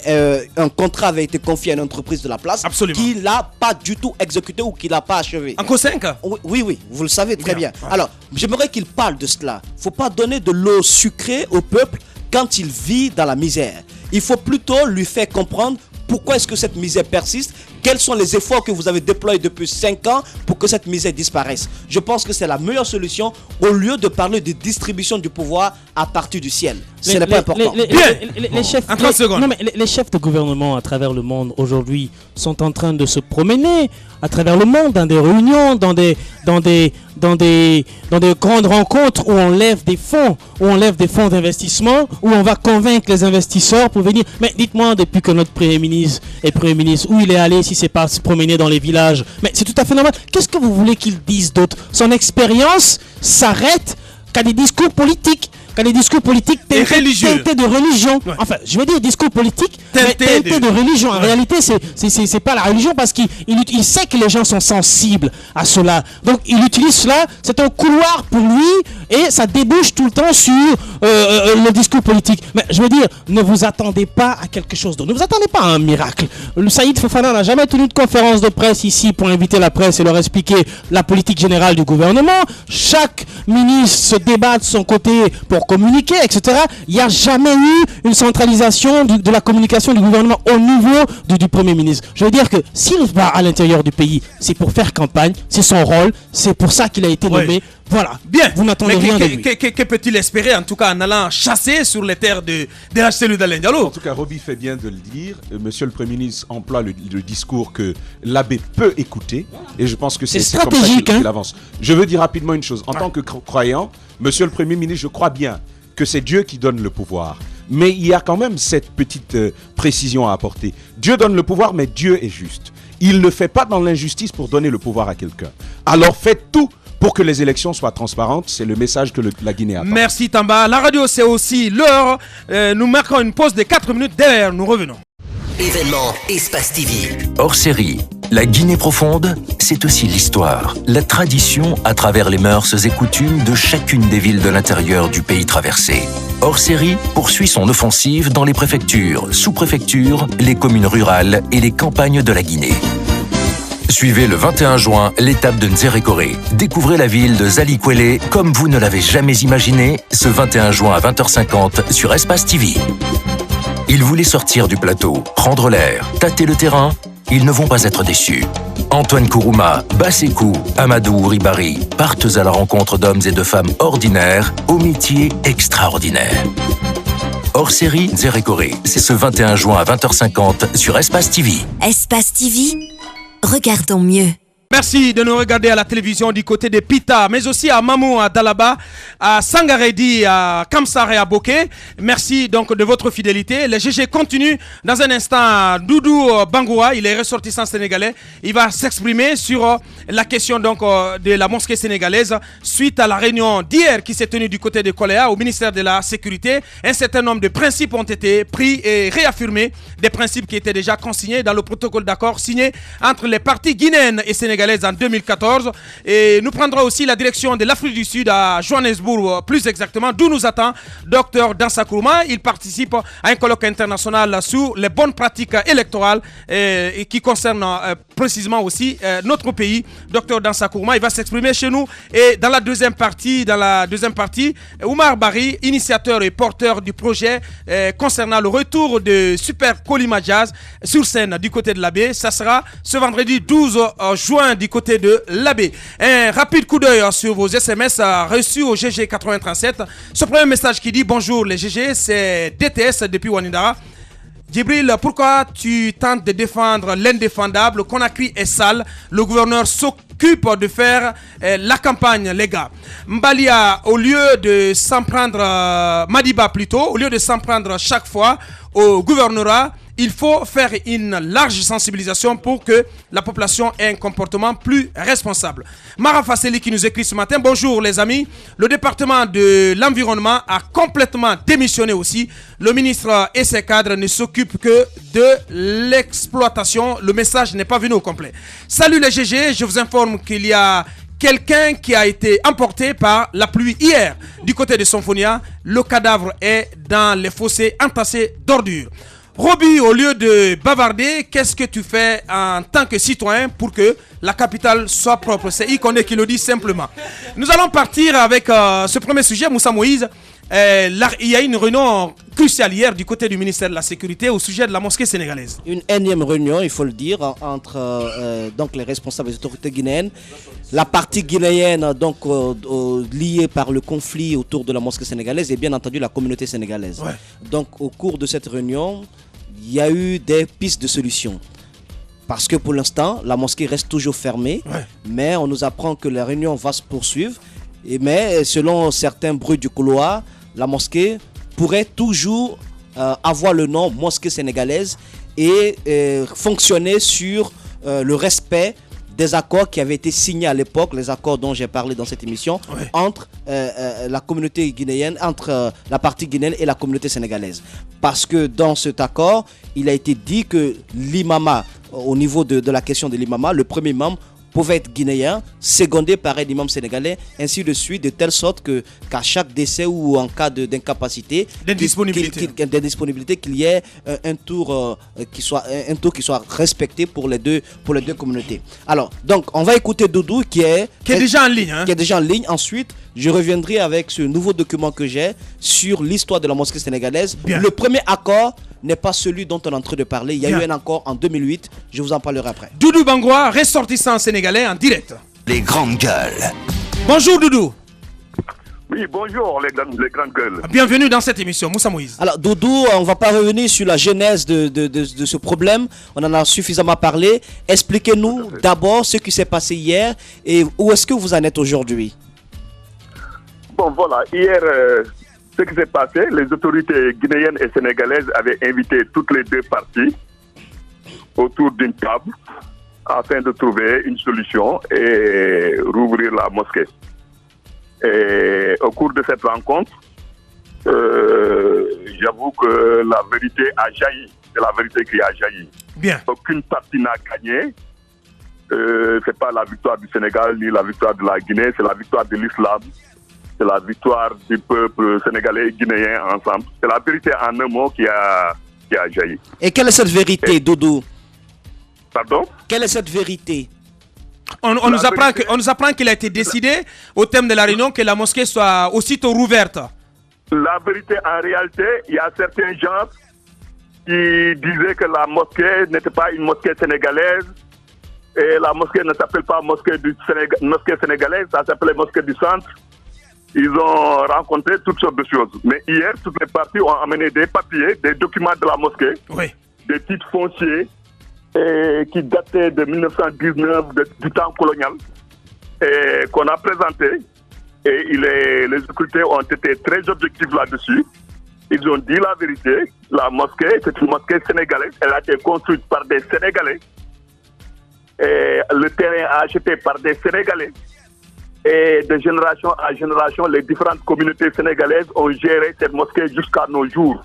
un contrat avait été confié à une entreprise de la place. Absolument. Qui l'a pas du tout exécuté ou qui l'a pas achevé. Encore 5 ? Oui, vous le savez très bien. Ouais. Alors, j'aimerais qu'il parle de cela. Faut pas donner de l'eau sucrée au peuple quand il vit dans la misère. Il faut plutôt lui faire comprendre pourquoi est-ce que cette misère persiste. Quels sont les efforts que vous avez déployés depuis 5 ans pour que cette misère disparaisse? Je pense que c'est la meilleure solution au lieu de parler de distribution du pouvoir à partir du ciel. Ce n'est pas important. Les chefs de gouvernement à travers le monde aujourd'hui sont en train de se promener à travers le monde dans des réunions, dans des grandes rencontres où on lève des fonds, d'investissement, où on va convaincre les investisseurs pour venir. Mais dites-moi, depuis que notre Premier ministre est Premier ministre, où il est allé, si c'est pas se promener dans les villages, mais c'est tout à fait normal. Qu'est-ce que vous voulez qu'il dise d'autre? Son expérience s'arrête qu'à des discours politiques. Quand les discours politiques teintés de religion. Ouais. Enfin, je veux dire discours politiques teintés de religion. En réalité, c'est pas la religion parce qu'il sait que les gens sont sensibles à cela. Donc, il utilise cela. C'est un couloir pour lui et ça débouche tout le temps sur le discours politique. Mais je veux dire, ne vous attendez pas à quelque chose d'autre. Ne vous attendez pas à un miracle. Le Saïd Fofana n'a jamais tenu de conférence de presse ici pour inviter la presse et leur expliquer la politique générale du gouvernement. Chaque ministre se débat de son côté pour communiquer, etc. Il n'y a jamais eu une centralisation de la communication du gouvernement au niveau du Premier ministre. Je veux dire que s'il va à l'intérieur du pays, c'est pour faire campagne, c'est son rôle, c'est pour ça qu'il a été nommé. Voilà. Bien. Vous n'attendez rien de lui. Que peut-il espérer, en tout cas, en allant chasser sur les terres de HCLU d'Alain Diallo? En tout cas, Roby fait bien de le dire. Monsieur le Premier ministre emploie le discours que l'abbé peut écouter. Et je pense que c'est stratégique, comme ça qu'il avance. Je veux dire rapidement une chose. En tant que croyant, Monsieur le Premier ministre, je crois bien que c'est Dieu qui donne le pouvoir. Mais il y a quand même cette petite précision à apporter. Dieu donne le pouvoir, mais Dieu est juste. Il ne fait pas dans l'injustice pour donner le pouvoir à quelqu'un. Alors faites tout pour que les élections soient transparentes. C'est le message que la Guinée attend. Merci Tamba. La radio, c'est aussi l'heure. Nous marquons une pause de 4 minutes. Derrière, nous revenons. Événement Espace TV. Hors série. La Guinée profonde, c'est aussi l'histoire, la tradition à travers les mœurs et coutumes de chacune des villes de l'intérieur du pays traversé. Hors série poursuit son offensive dans les préfectures, sous-préfectures, les communes rurales et les campagnes de la Guinée. Suivez le 21 juin l'étape de Nzerekore. Découvrez la ville de Zalikwele comme vous ne l'avez jamais imaginé ce 21 juin à 20h50 sur Espace TV. Ils voulaient sortir du plateau, prendre l'air, tâter le terrain. Ils ne vont pas être déçus. Antoine Kourouma, Bassekou, Amadou Ribari partent à la rencontre d'hommes et de femmes ordinaires au métier extraordinaire. Hors série Nzerekore, c'est ce 21 juin à 20h50 sur Espace TV. Espace TV, regardons mieux. Merci de nous regarder à la télévision du côté de Pita, mais aussi à Mamou, à Dalaba, à Sangaredi, à Kamsar et à Boké. Merci donc de votre fidélité. Les GG continuent dans un instant. Doudou Bangoua, il est ressortissant sénégalais. Il va s'exprimer sur la question donc de la mosquée sénégalaise suite à la réunion d'hier qui s'est tenue du côté de Koléa au ministère de la Sécurité. Un certain nombre de principes ont été pris et réaffirmés, des principes qui étaient déjà consignés dans le protocole d'accord signé entre les parties guinéennes et sénégalaises en 2014. Et nous prendrons aussi la direction de l'Afrique du Sud à Johannesburg, plus exactement, d'où nous attend Dr Dansa Kourouma. Il participe à un colloque international sur les bonnes pratiques électorales et qui concerne précisément aussi notre pays. Dr Dansa Kourouma, il va s'exprimer chez nous. Et dans la deuxième partie, Oumar Bari, initiateur et porteur du projet concernant le retour de Super Kolima Jazz sur scène du côté de l'Abbé. Ça sera ce vendredi 12 juin du côté de l'Abbé. Un rapide coup d'œil sur vos SMS reçus au GG 837. Ce premier message qui dit bonjour les GG, c'est DTS depuis Wanidara. Djibril, pourquoi tu tentes de défendre l'indéfendable? Conakry est sale. Le gouverneur s'occupe de faire la campagne, les gars. Mbalia, au lieu de s'en prendre, Madiba plutôt, au lieu de s'en prendre chaque fois au gouvernorat, il faut faire une large sensibilisation pour que la population ait un comportement plus responsable. Mara Fasseli qui nous écrit ce matin. Bonjour les amis. Le département de l'environnement a complètement démissionné aussi. Le ministre et ses cadres ne s'occupent que de l'exploitation. Le message n'est pas venu au complet. Salut les GG, je vous informe qu'il y a quelqu'un qui a été emporté par la pluie hier du côté de Symphonia. Le cadavre est dans les fossés entassés d'ordures. Roby, au lieu de bavarder, qu'est-ce que tu fais en tant que citoyen pour que la capitale soit propre? C'est Ikoné qui le dit simplement. Nous allons partir avec ce premier sujet, Moussa Moïse. Il y a une réunion cruciale hier du côté du ministère de la Sécurité au sujet de la mosquée sénégalaise. Une énième réunion, il faut le dire, entre donc les responsables des autorités guinéennes, la partie guinéenne donc liée par le conflit autour de la mosquée sénégalaise et bien entendu la communauté sénégalaise. Ouais. Donc au cours de cette réunion, il y a eu des pistes de solutions. Parce que pour l'instant, la mosquée reste toujours fermée, mais on nous apprend que la réunion va se poursuivre. Mais selon certains bruits du couloir, la mosquée pourrait toujours avoir le nom mosquée sénégalaise et fonctionner sur le respect des accords qui avaient été signés à l'époque, les accords dont j'ai parlé dans cette émission, entre la communauté guinéenne, entre la partie guinéenne et la communauté sénégalaise. Parce que dans cet accord, il a été dit que l'imama, au niveau de la question de l'imama, le premier imam pouvait être guinéen, secondé par un imam sénégalais, ainsi de suite, de telle sorte qu'à chaque décès ou en cas d'incapacité, d'indisponibilité, qu'il y ait un tour qui soit respecté pour les deux communautés. Alors, donc, on va écouter Doudou qui est déjà en ligne. Hein? Qui est déjà en ligne. Ensuite, je reviendrai avec ce nouveau document que j'ai sur l'histoire de la mosquée sénégalaise. Bien. Le premier accord n'est pas celui dont on est en train de parler. Il y a eu un accord en 2008. Je vous en parlerai après. Doudou Bangoua, ressortissant sénégalais en direct. Les grandes gueules. Bonjour Doudou. Oui, bonjour les grandes gueules. Bienvenue dans cette émission, Moussa Moïse. Alors Doudou, on ne va pas revenir sur la genèse de ce problème. On en a suffisamment parlé. Expliquez-nous d'abord ce qui s'est passé hier et où est-ce que vous en êtes aujourd'hui. Bon voilà, hier, ce qui s'est passé, les autorités guinéennes et sénégalaises avaient invité toutes les deux parties autour d'une table afin de trouver une solution et rouvrir la mosquée. Et au cours de cette rencontre, j'avoue que la vérité a jailli. C'est la vérité qui a jailli. Bien. Aucune partie n'a gagné. C'est pas la victoire du Sénégal ni la victoire de la Guinée, c'est la victoire de l'islam. C'est la victoire du peuple sénégalais et guinéen ensemble. C'est la vérité en un mot qui a jailli. Et quelle est cette vérité, Doudou? Pardon? Quelle est cette vérité? On nous apprend qu'il a été décidé au terme de la réunion que la mosquée soit aussitôt rouverte. La vérité, en réalité, il y a certains gens qui disaient que la mosquée n'était pas une mosquée sénégalaise et la mosquée ne s'appelle pas mosquée sénégalaise, ça s'appelait mosquée du centre. Ils ont rencontré toutes sortes de choses. Mais hier, toutes les parties ont amené des papiers, des documents de la mosquée, des titres fonciers qui dataient de 1919, du temps colonial, et qu'on a présenté. Et les autorités ont été très objectifs là-dessus. Ils ont dit la vérité. La mosquée, c'est une mosquée sénégalaise. Elle a été construite par des Sénégalais. Et le terrain acheté par des Sénégalais. Et de génération à génération, les différentes communautés sénégalaises ont géré cette mosquée jusqu'à nos jours.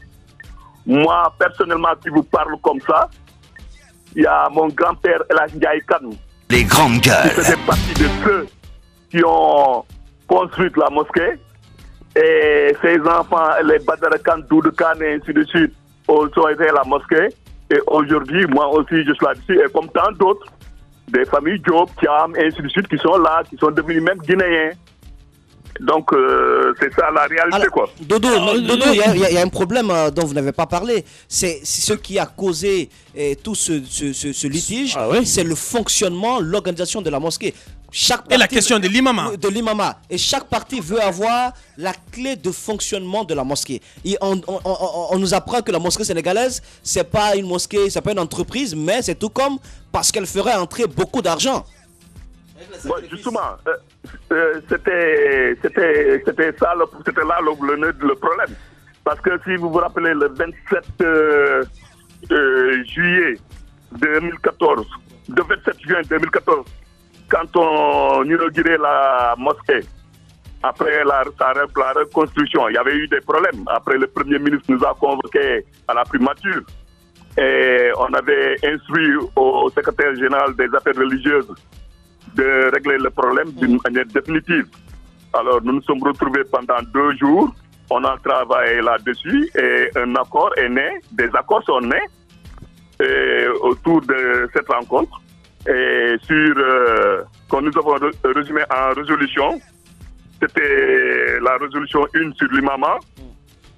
Moi, personnellement, si vous parle comme ça, il y a mon grand-père El Hadj Ndiaye Kane. Les grandes gueules. Qui faisait partie de ceux qui ont construit la mosquée. Et ses enfants, les Badara Kane, Doudou Kane et ainsi de suite, ont été à la mosquée. Et aujourd'hui, moi aussi, je suis là-dessus. Et comme tant d'autres, des familles Diop, Thiam, et ainsi de suite, qui sont là, qui sont devenus même guinéens. Donc, c'est ça la réalité, alors, quoi. Dodo, il y a un problème dont vous n'avez pas parlé. C'est ce qui a causé tout ce litige. C'est le fonctionnement, l'organisation de la mosquée. Et la question de l'imama. Et chaque parti veut avoir la clé de fonctionnement de la mosquée. Et on nous apprend que la mosquée sénégalaise, c'est pas une mosquée, c'est pas une entreprise, mais c'est tout comme parce qu'elle ferait entrer beaucoup d'argent. Bon, justement, c'était là le problème. Parce que si vous vous rappelez, le 27 juillet 2014, le 27 juin 2014, quand on inaugurait la mosquée, après la reconstruction, il y avait eu des problèmes. Après, le Premier ministre nous a convoqués à la primature et on avait instruit au secrétaire général des affaires religieuses de régler le problème d'une manière définitive. Alors, nous nous sommes retrouvés pendant 2 jours. On a travaillé là-dessus et un accord est né. Des accords sont nés autour de cette rencontre. Et quand nous avons résumé en résolution, c'était la résolution 1 sur l'imama,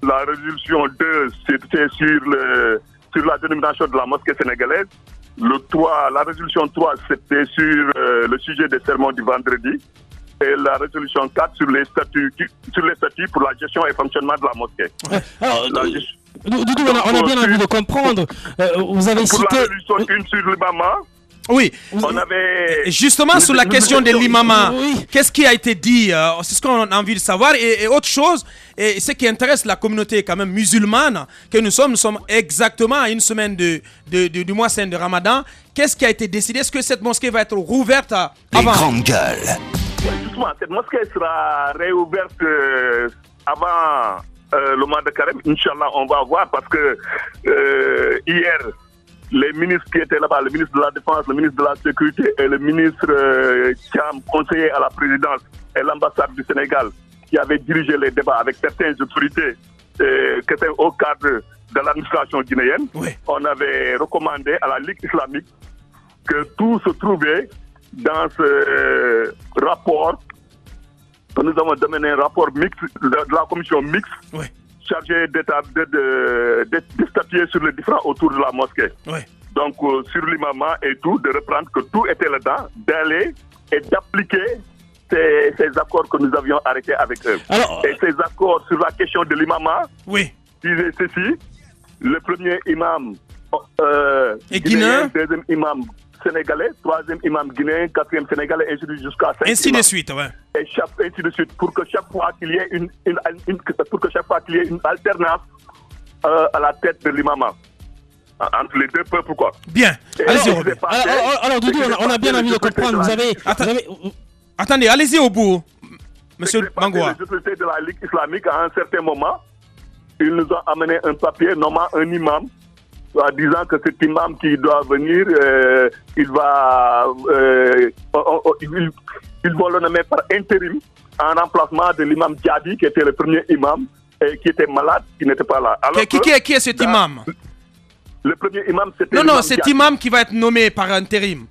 la résolution 2 c'était sur la dénomination de la mosquée sénégalaise, la résolution 3 c'était sur le sujet des sermons du vendredi, et la résolution 4 sur les statuts pour la gestion et fonctionnement de la mosquée. Alors, Doudou, on a bien envie de comprendre. Vous avez cité... Pour la résolution 1 sur l'imama, oui, on avait... Justement sur la question de l'imama, qu'est-ce qui a été dit? C'est ce qu'on a envie de savoir. Et autre chose, et ce qui intéresse la communauté quand même musulmane, que nous sommes exactement à une semaine du mois saint de Ramadan. Qu'est-ce qui a été décidé? Est-ce que cette mosquée va être rouverte avant? Les grandes gueules. Justement, cette mosquée sera réouverte avant le mois de Carême. Inch'Allah, on va voir parce que hier... Les ministres qui étaient là-bas, le ministre de la Défense, le ministre de la Sécurité et le ministre Thiam, conseiller à la présidence et l'ambassade du Sénégal, qui avaient dirigé les débats avec certaines autorités qui étaient au cadre de l'administration guinéenne, on avait recommandé à la Ligue islamique que tout se trouvait dans ce rapport, que nous avons demandé un rapport mixte, de la commission mixte, chargé de statuer sur les différends autour de la mosquée. Donc, sur l'imama et tout, de reprendre que tout était là-dedans, d'aller et d'appliquer ces accords que nous avions arrêtés avec eux. Alors, et ces accords sur la question de l'imama disaient ceci: le premier imam guinéen, deuxième imam sénégalais, troisième imam guinéen, quatrième sénégalais, ainsi de suite jusqu'à 5 ainsi de suite, Et ainsi de suite, pour que chaque fois qu'il y ait une alternance à la tête de l'imama entre les deux peuples, quoi. Bien. Alors, Doudou, on a bien envie de comprendre. Vous avez... Attendez, allez-y au bout, Monsieur Bangoua. Les autorités de la Ligue islamique, à un certain moment, ils nous ont amené un papier nommant un imam, en disant que cet imam qui doit venir, ils vont le nommer par intérim en remplacement de l'imam Djadi, qui était le premier imam et qui était malade, qui n'était pas là. Alors qui est cet imam? Le premier imam, c'était... Non, cet imam qui va être nommé par intérim.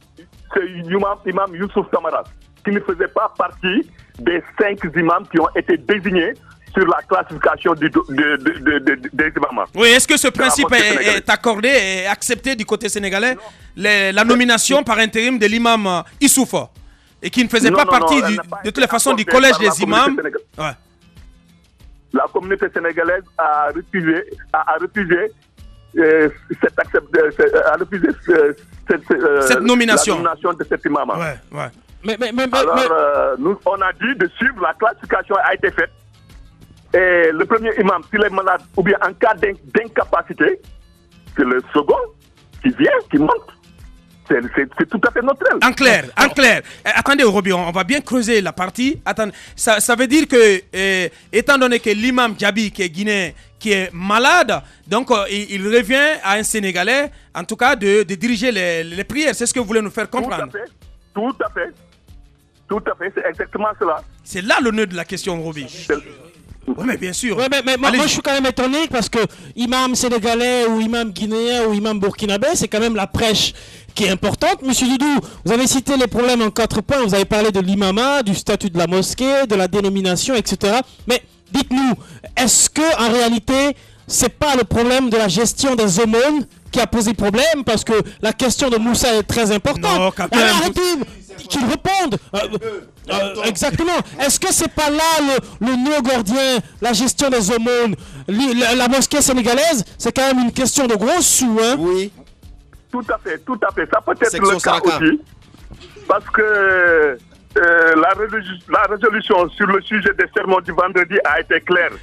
c'est l'imam Youssouf Kamara, qui ne faisait pas partie des 5 imams qui ont été désignés sur la classification des imams. Oui, est-ce que ce principe est accordé et accepté du côté sénégalais, la nomination par intérim de l'imam Issoufa, et qui ne faisait pas partie de toutes les façons du collège des imams? Ouais. La communauté sénégalaise a refusé cette nomination. La nomination de cet imam. Ouais. Alors, nous, on a dit de suivre, la classification a été faite. Et le premier imam, s'il est malade ou bien en cas d'incapacité, c'est le second qui vient, qui monte. C'est tout à fait naturel. En clair. Attendez, Roby, on va bien creuser la partie. Attendez, ça veut dire que, étant donné que l'imam Djabi, qui est guinéen, qui est malade, donc il revient à un Sénégalais, en tout cas, de diriger les prières. C'est ce que vous voulez nous faire comprendre. Tout à fait, c'est exactement cela. C'est là le nœud de la question, Roby. Oui, mais bien sûr. Ouais, mais moi, je suis quand même étonné parce que imam sénégalais ou imam guinéen ou imam burkinabé, c'est quand même la prêche qui est importante. Monsieur Doudou, vous avez cité les problèmes en 4 points. Vous avez parlé de l'imama, du statut de la mosquée, de la dénomination, etc. Mais dites-nous, est-ce que en réalité, c'est pas le problème de la gestion des aumônes qui a posé problème? Parce que la question de Moussa est très importante. Non, quand même. Arrêtez qu'il réponde. Exactement. Est-ce que c'est pas là le nœud gordien, la gestion des aumônes? La mosquée sénégalaise, c'est quand même une question de gros sous, hein? Oui. Tout à fait. Ça peut être le cas aussi. Parce que la résolution sur le sujet des sermons du vendredi a été claire.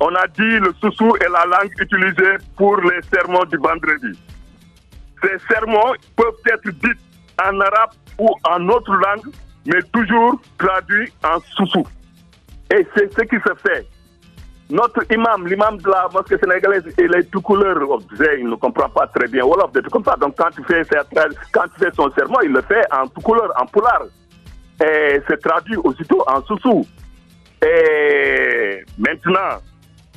On a dit le soussou est la langue utilisée pour les sermons du vendredi. Ces sermons peuvent être dits en arabe ou en autre langue, mais toujours traduits en soussou. Et c'est ce qui se fait. Notre imam, l'imam de la mosquée sénégalaise, il est tout couleur. Il ne comprend pas très bien Wolof, des trucs comme ça. Donc quand tu fais son sermon, il le fait en tout couleur, en poulard. Et c'est traduit aussitôt en soussou. Et maintenant,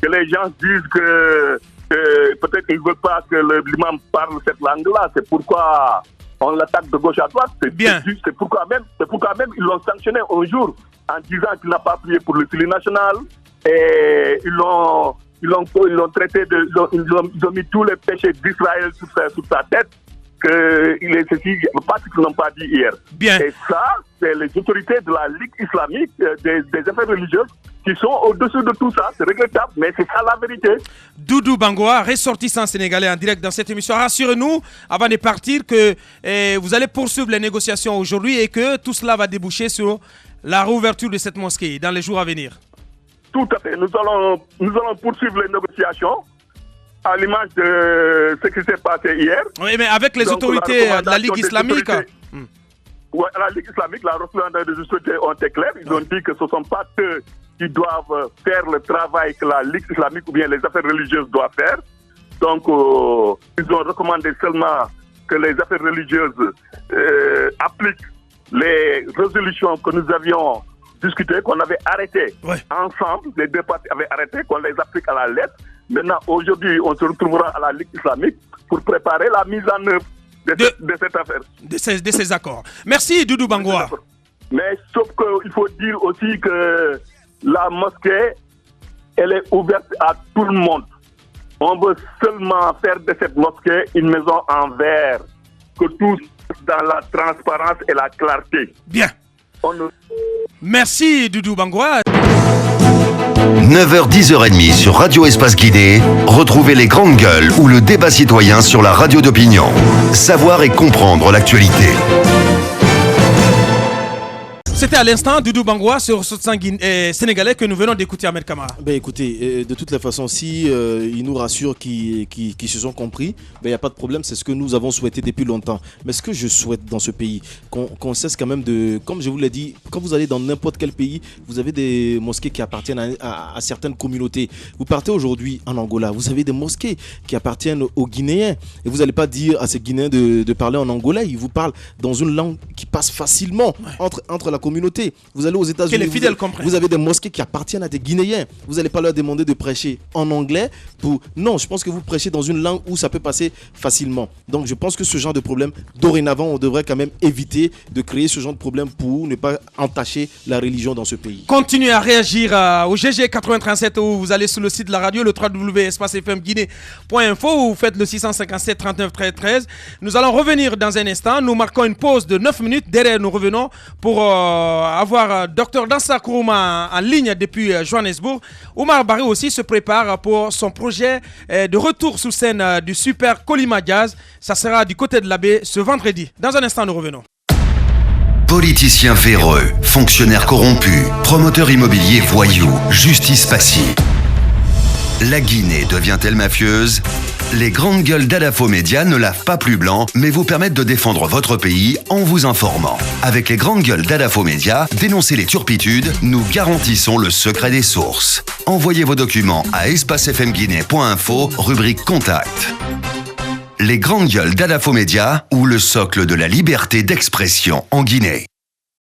que les gens disent que peut-être qu'ils ne veulent pas que l'imam parle cette langue-là, c'est pourquoi on l'attaque de gauche à droite. C'est pourquoi même ils l'ont sanctionné un jour en disant qu'il n'a pas prié pour le filet national. Et ils l'ont traité ils ont mis tous les péchés d'Israël sur sa tête. C'est ceci, pas ce qu'ils n'ont pas dit hier. Bien. Et ça, c'est les autorités de la Ligue islamique, des affaires religieuses, qui sont au-dessus de tout ça. C'est regrettable, mais c'est ça la vérité. Doudou Bangoua, ressortissant sénégalais en direct dans cette émission. Rassurez-nous, avant de partir, que vous allez poursuivre les négociations aujourd'hui et que tout cela va déboucher sur la réouverture de cette mosquée dans les jours à venir. Tout à fait. Nous allons poursuivre les négociations à l'image de ce qui s'est passé hier. Oui, mais avec les autorités de la Ligue islamique. Oui, la Ligue islamique, la recommandation des autorités ont été claires. Ils ont dit que ce ne sont pas eux qui doivent faire le travail que la Ligue islamique ou bien les affaires religieuses doivent faire. Donc, ils ont recommandé seulement que les affaires religieuses appliquent les résolutions que nous avions discutées, qu'on avait arrêtées ensemble. Les deux parties avaient arrêté, qu'on les applique à la lettre. Maintenant, aujourd'hui, on se retrouvera à la Ligue islamique pour préparer la mise en œuvre de cette affaire. De ces accords. Merci, Doudou Bangoua. Mais sauf qu'il faut dire aussi que la mosquée, elle est ouverte à tout le monde. On veut seulement faire de cette mosquée une maison en verre, que tout dans la transparence et la clarté. Bien. Merci, Doudou Bangoua. 9h, 10h30 sur Radio Espace Guidé. Retrouvez les grandes gueules ou le débat citoyen sur la radio d'opinion. Savoir et comprendre l'actualité. C'était à l'instant Doudou Bangoua sur sénégalais que nous venons d'écouter Ahmed Kamara. Ben écoutez, de toutes les façons, si ils nous rassurent qu'ils se sont compris, ben il n'y a pas de problème, c'est ce que nous avons souhaité depuis longtemps. Mais ce que je souhaite dans ce pays, qu'on cesse quand même de, comme je vous l'ai dit, quand vous allez dans n'importe quel pays, vous avez des mosquées qui appartiennent à certaines communautés. Vous partez aujourd'hui en Angola, vous avez des mosquées qui appartiennent aux Guinéens. Et vous n'allez pas dire à ces Guinéens de parler en angolais, ils vous parlent dans une langue qui passe facilement entre la communauté communauté. Vous allez aux États-Unis, les fidèles comprennent. vous avez des mosquées qui appartiennent à des Guinéens. Vous n'allez pas leur demander de prêcher en anglais. Non, je pense que vous prêchez dans une langue où ça peut passer facilement. Donc je pense que ce genre de problème, dorénavant, on devrait quand même éviter de créer ce genre de problème pour ne pas entacher la religion dans ce pays. Continuez à réagir au GG 87 où vous allez sur le site de la radio, le www.espacefmguinée.info ou vous faites le 657 39 13 13. Nous allons revenir dans un instant. Nous marquons une pause de 9 minutes. Derrière, nous revenons pour avoir Dr Dansa Kourouma en ligne depuis Johannesburg. Omar Barry aussi se prépare pour son projet de retour sous scène du Super Colima Jazz. Ça sera du côté de la baie ce vendredi. Dans un instant, nous revenons. Politiciens véreux, fonctionnaires corrompus, promoteurs immobiliers voyous, justice passive. La Guinée devient-elle mafieuse ? Les grandes gueules d'Adafo Média ne lavent pas plus blanc, mais vous permettent de défendre votre pays en vous informant. Avec les grandes gueules d'Adafo Média, dénoncez les turpitudes, nous garantissons le secret des sources. Envoyez vos documents à espacefmguinée.info, rubrique Contact. Les grandes gueules d'Adafo Média ou le socle de la liberté d'expression en Guinée.